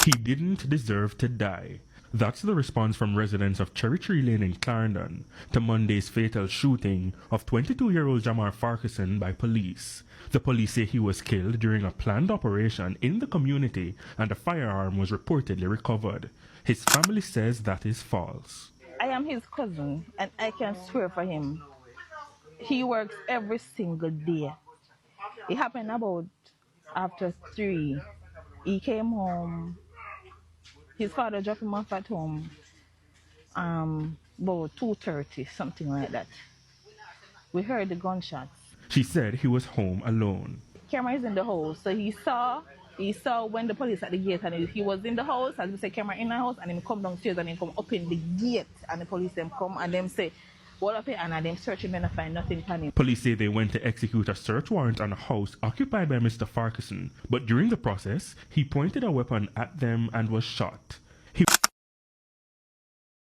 He didn't deserve to die. That's the response from residents of Cherry Tree Lane in Clarendon to Monday's fatal shooting of 22-year-old Jamar Farquharson by police. The police say he was killed during a planned operation in the community and a firearm was reportedly recovered. His family says that is false. I am his cousin and I can swear for him. He works every single day. It happened about after 3. He came home. His father dropped him off at home about 2:30, something like that. We heard the gunshots. She said he was home alone. Camera is in the house, so he saw when the police at the gate, and he was in the house, as we say, camera in the house, and he come downstairs and he come up in the gate, and the police them come and them say, what up here, and them search him and find nothing on him. Police say they went to execute a search warrant on a house occupied by Mr. Farquharson, but during the process, he pointed a weapon at them and was shot.